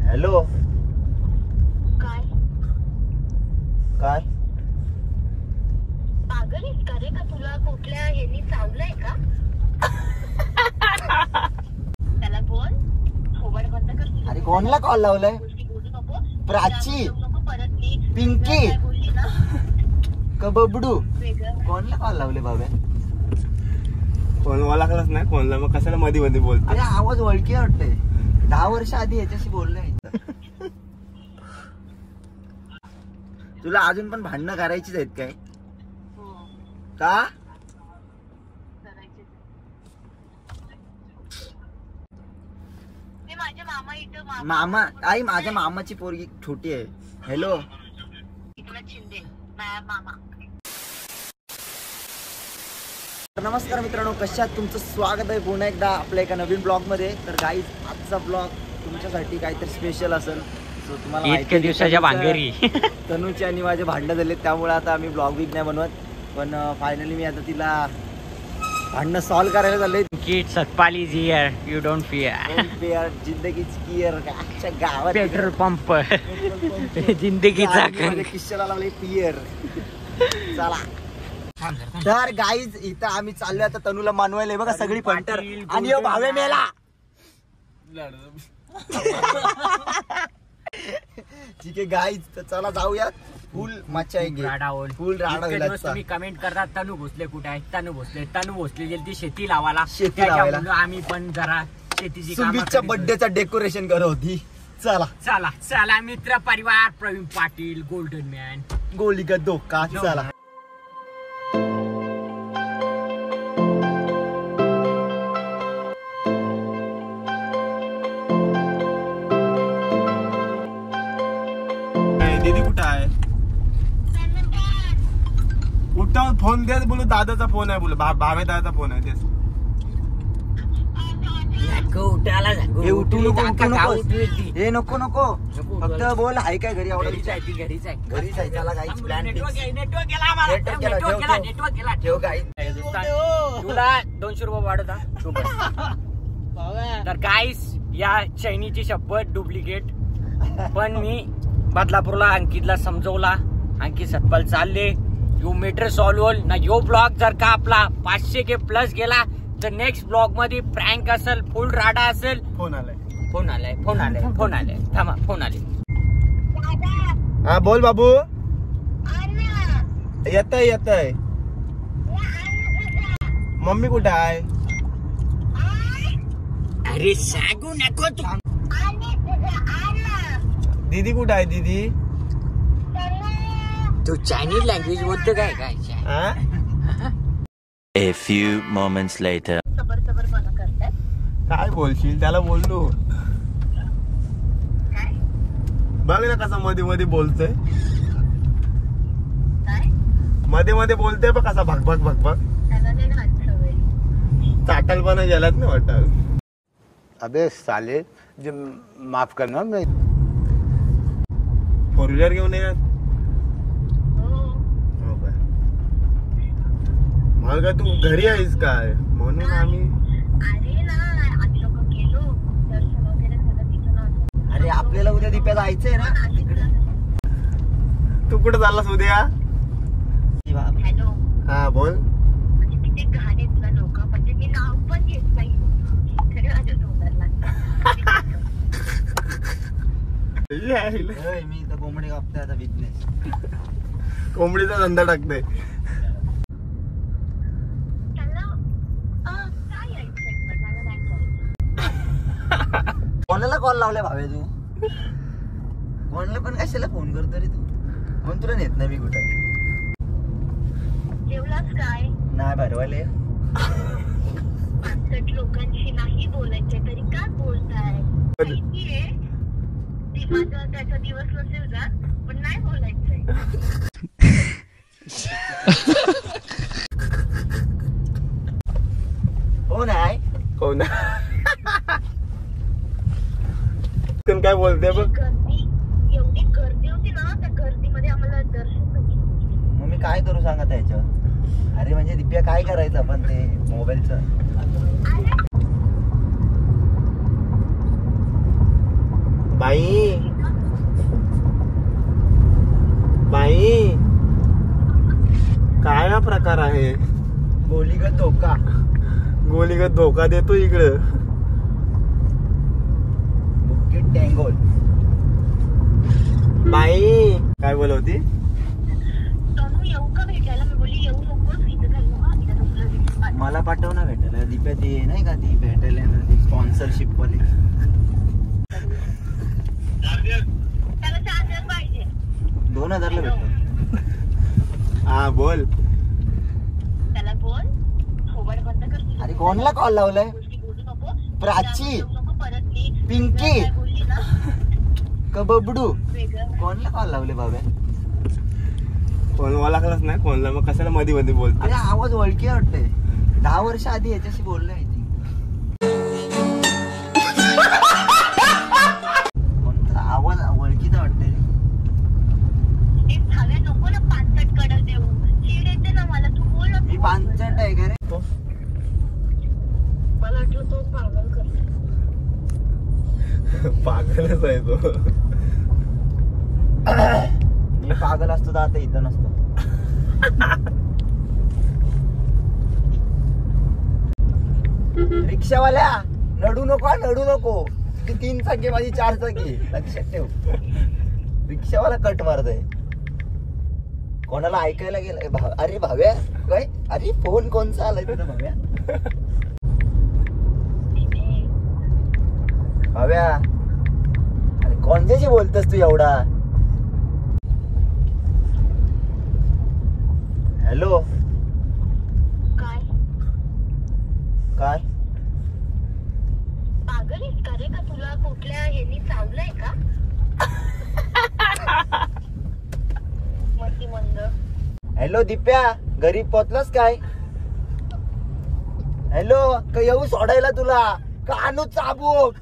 Hello. काय काय पागल आहेस का रे? का तुला कुठल्या ह्यानी चावलंय का? त्याला बोल थोबड बंद कर. अरे कोणला कॉल लावलाय? बोलू नको. प्राची, परत मी पिंकी बोलली ना का बबडू? वेगळं. कोणला कॉल लावले बाबा? कोण ओळखलंच नाही कोणला, मग कशाला मध्ये मध्ये बोलतो? अरे आवाज ओळखी वाटते. 10 वर्ष आधी याच्याशी बोललोय. तुला अजून पण भांडणं करायचीच आहेत काय? का? ते माझे मामा इथं मामा आई माझ्या मामाची पोरगी छोटी आहे. हॅलो. एकनाथ शिंदे मामा. नमस्कार मित्रांनो, कशात तुमचं स्वागत आहे पुन्हा एकदा आपल्या एका नवीन ब्लॉग मध्ये. तर गाईज आजचा ब्लॉग तुमच्यासाठी काहीतरी स्पेशल असेल. सो तुम्हाला इतक्या दिवसाच्या भांगेरी तनुची आणि माझे भांडणं झाले, त्यामुळे आता आम्ही ब्लॉग बिग नाही बनवत. पण फायनली मी आता तिला भांडणं सॉल्व करायला चाललंय. Kid Satpal is here, you don't fear. जिंदगीच पियर अख्ख्या गावात पेट्रोल पंप जिंदगीचा किश्याला लावले पियर. चला तर गाईज इथं आम्ही चाललोय आता तनूला मानवायला. बघा सगळी पंटर आणि यो भावे मेला. ठीक आहे गाईज, तर चला जाऊया. फुल मच्छा आहे, फुल राडा. तुम्ही कमेंट करतात तनू भोसले कुठे आहे, तनू भोसले गेली ती शेती लावायला. आम्ही पण जरा शेतीची सुमितच्या बर्थडेचा डेकोरेशन करत होती. चला चला चला मित्र परिवार, प्रवीण पाटील, गोल्डन मॅन, गोली का धोका. चला दीदी कुठं आहे? उठावून फोन द्या. बोलू दादाचा फोन आहे, बोलू भावे दादाचा फोन आहे. तेच हे उठू हे नको फक्त बोल आहे काय घरी? घरीच आहे. घरीच आहे. चला गाईज प्लॅन नेटवर्क गेला. ठेव गाईज. तुला 200 रुपये वाढवता. तर गाईस या चैनीची शपथ डुप्लिकेट. पण मी बदलापूरला अंकितला समजवला, अंकित सतपाल चालले, यो मेटर सॉल्व होल ना. यो ब्लॉग जर का आपला 500 के प्लस गेला तर नेक्स्ट ब्लॉग मध्ये प्रँक असेल, फुल राडा असेल. फोन आलाय. थांबा, फोन आले. हा बोल बाबू. येतय. मम्मी कुठे आहे? अरे सांगू नको तू. दीदी कुठे आहे? दीदी तू चायनीज लँग्वेज बोलतो काय? A few moments later. सबर बना करतात. काय बोलशील? त्याला बोललो. बघ ना कसा मध्ये मध्ये बोलतोय. मध्ये बोलतोय बघ कसा भगभग. त्याला नाही घात सवय. चाटलपणा गेलात ना वाटत. अबे साले, जो माफ करना. मैं 4 व्हीलर घेऊन येणार. मला काय तू घरी आहेस काय म्हणून आम्ही. अरे ना आम्ही लोक गेलो, दर्शन वगैरे झालं तिथून. अरे आपल्याला उद्या दिप्या जायचंय ना तिकडे. तू कुठे चाललास उद्या? हॅलो. हा बोल. म्हणजे तिथे घाण आहेत ना लोक, म्हणजे मी नाव पण घेत नाही तरी माझ्या तोंडाला. मी तर कोंबडी कापते आता. बिझनेस कोंबडीचा धंदा टाकते. कोणाला कॉल लावलाय भावे तू? कोणाला पण कशाला फोन करतो रे तू? म्हणून तुला नेत नाही मी कुठे. जेवलास काय? नाही भरवाले. 5 लोकांशी नाही बोलायचे तरी काय बोलताय? माहितीये माझा त्याचा दिवस नसेल जात, पण नाही बोलायचंय. कोण काय बोलते बघ. एवढी गर्दी होती ना, त्या गर्दीमध्ये आम्हाला दर्शन भेटलं. मग मी काय करू सांगा त्याच्यावर? अरे म्हणजे दिप्या काय करायचं आपण ते मोबाईलचं? बाई बाई काय हा प्रकार आहे? गोलीगत धोका. गोलीगत धोका देतो इकडं. बुकेट टँगोल. बाई काय बोलवती? तनू येऊ का भेटायला? मी बोलली येऊ नकोस, इथं झालं हा, इथं तुला मला पाठव ना भेटायला. दीप्या ती नाही का ती भेटायला येणार ती स्पॉन्सरशिप वाली. त्याला चार्जर पाहिजे. 2000 ला भेटतो. हा बोल. त्याला बोल थोबड बंद कर. अरे कोणला कॉल लावलाय? गोष्टी बोलू नको. प्राची. जाऊ नको परत. मी पिंकी. काय बोलली ना का बबडू? वेगळं. कोणला कॉल लावले बाबा? कोण ओळखलंच नाही कोणला, मग कशाला मध्ये मध्ये बोलतो? अरे आवाज ओळखी वाटतंय. 10 वर्ष आधी याच्याशी बोललो आहे ती. कोणता आवाज ओळखीचा वाटतंय. ते हव्या नको ना पाचट कडल देऊ. चीड येते ना मला. तू बोल ना. मी 5 आहे का रे? मला वाटलं तो पागल करतो. पागलच आहे तो. मी पागल असतो तर आता इथं नसतो. रिक्षावाल्या नडू नको, नडू नको. ती 3 चाकी माझी 4 चाकी. लक्षात ठेव. रिक्षावाला कट मारतय. कोणाला ऐकायला गेलाय? अरे भाव्या काय? अरे फोन कोणचा आलाय तुझा भाव्या? भाव्या अरे कोणत्याशी बोलतोस तू एवढा? हॅलो. काय काय पागल आहेस का रे? का तुला कुठल्या ह्यांनी चावलंय का? मती मंद. हॅलो दीप्या, घरी पोहोचलास काय? हॅलो, का येऊ सोडायला तुला? का आणू चाबूक?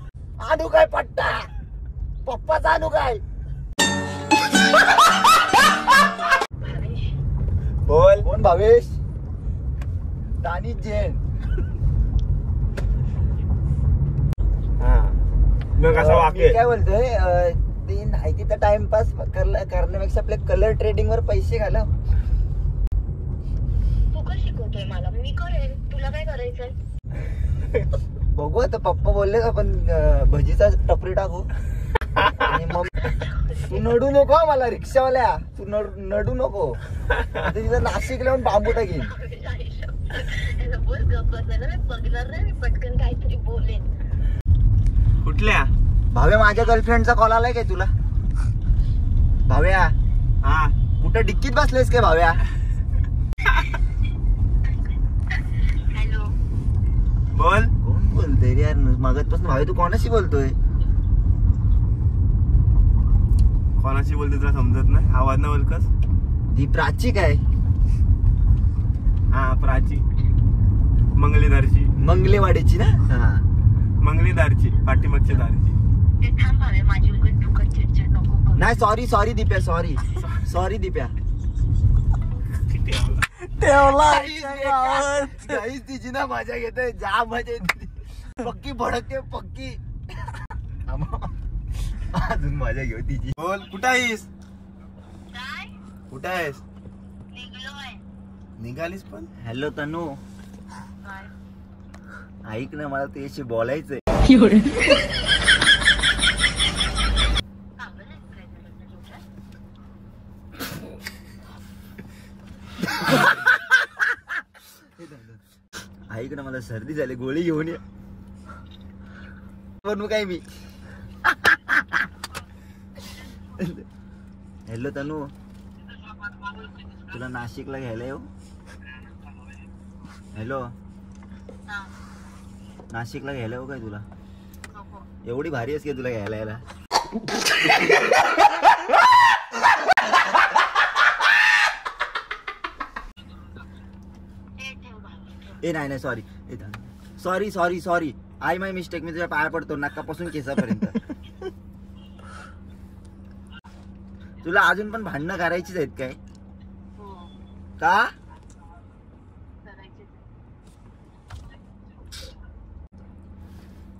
आणू काय पट्टा? पप्पाचा आणू काय? भावेश बोल. कोण भावेश? दानिश जैन. हा मग कसं मी वाक्य? काय बोलतोय, ते नाही तिथं टाइमपास करण्यापेक्षा आपल्या कलर ट्रेडिंग वर पैसे घालव. तू का शिकवतोय मला? मी करेन. तुला काय करायचंय? बघू आता. पप्पा बोलले आपण भजीचा टपरी टाकू. आणि मग तू नडू नको मला रिक्षावाल्या. तू नडू नको. तिथं नाशिक लावून बांबू टाकीन. बोल गप्प बसायला. मी बघणार नाही. मी पटकन काहीतरी बोलेन. कुठल्या? भाव्या माझ्या गर्लफ्रेंडचा कॉल आलाय काय तुला? भाव्या हा कुठं डिक्कीत बसलेस काय भाव्या? हॅलो. बोल. कोण बोलतोय रे यार? मगाचपासून भाव्या तू कोणाशी बोलतोय? कोणाशी बोलते तुला समजत नाही? आवाज ना बोलकस. ती प्राची काय? हा प्राची. मंगलेदारची. मंगलेवाडीची ना? हा. मंगलेदारची पाठीमागच्या दारची. ते थांब भावे. माझी उगाच डोकं चिडचिड नको करू. नाही सॉरी दीप्या. सॉरी दीप्या. काहीच तिची ना मजा घेते. जा मजा येते. पक्की भडकते पक्की. अजून मजा घेऊ तिची. बोल. कुठं आहेस? काय? कुठं आहेस? निघलोय. निघालीस पण? हॅलो तनू, काय? ऐक ना मला तुझ्याशी बोलायचंय. पागल आहेस काय झालं तुझ्या? ऐक ना मला सर्दी झाली. गोळी घेऊन ये. बनवू काय मी? हॅलो तनू, तुला नाशिकला घ्यायला येऊ? हॅलो, हा. नाशिकला घ्यायला येऊ काय तुला? नको. एवढी भारी आहेस की तुला घ्यायला यायला? हे ठेव भावे, ठेव. ए नाही सॉरी आय माय मिस्टेक. मी तुझ्या पाया पडतो नाकापासून केसापर्यंत. तुला अजून पण भांडणं करायचीच आहेत काय? हो. का?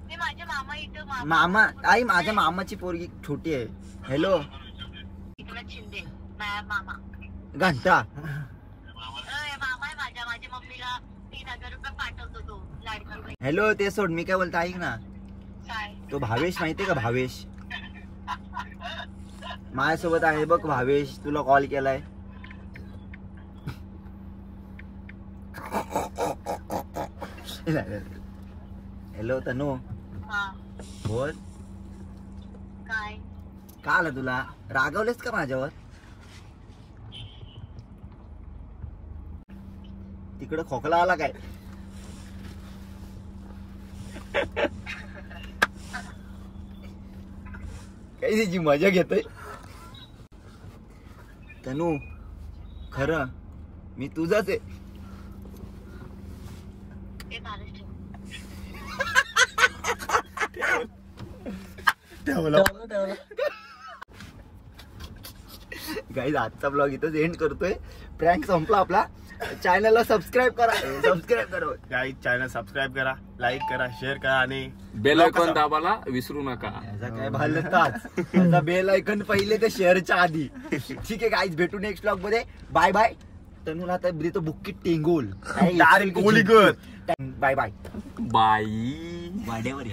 ते माझ्या मामा इथं मामा आई माझ्या मामाची पोरगी छोटी आहे. हॅलो एकनाथ शिंदे मामा घंटा मामा आहे माझ्या मम्मीला 3,000 रुपये पाठवतो तो लाडका बहीण. हॅलो ते सोड, मी काय बोलतो ऐक ना. काय तो भावेश माहितीये का? भावेश माझ्यासोबत आहे बघ. भावेश तुला कॉल केलाय. हॅलो तनू हा बोल. काय का आलं तुला? रागवलेस का माझ्यावर? तिकडं खोकला आला काय? काही त्याची मजा घेतोय. तनू खरं मी तुझाच आहे. ते महाराष्ट्र गाईज आजचा ब्लॉग इथंच एंड करतोय. प्रँक संपला आपला. चॅनलला सबस्क्राईब करा. गाईज चॅनल सबस्क्राईब करा, लाईक करा, शेअर करा आणि बेल आयकॉन दाबायला विसरू नका. याचा काय भालताच. याचा बेल आयकॉन पहिले तर शेअरच्या आधी. ठीक आहे गाईज, भेटू नेक्स्ट ब्लॉग मध्ये. Bye bye. तनूला आता देतो बुक्की टेंगोल. डायरेक्ट गोली कर. Bye bye. बाई वाड्यावर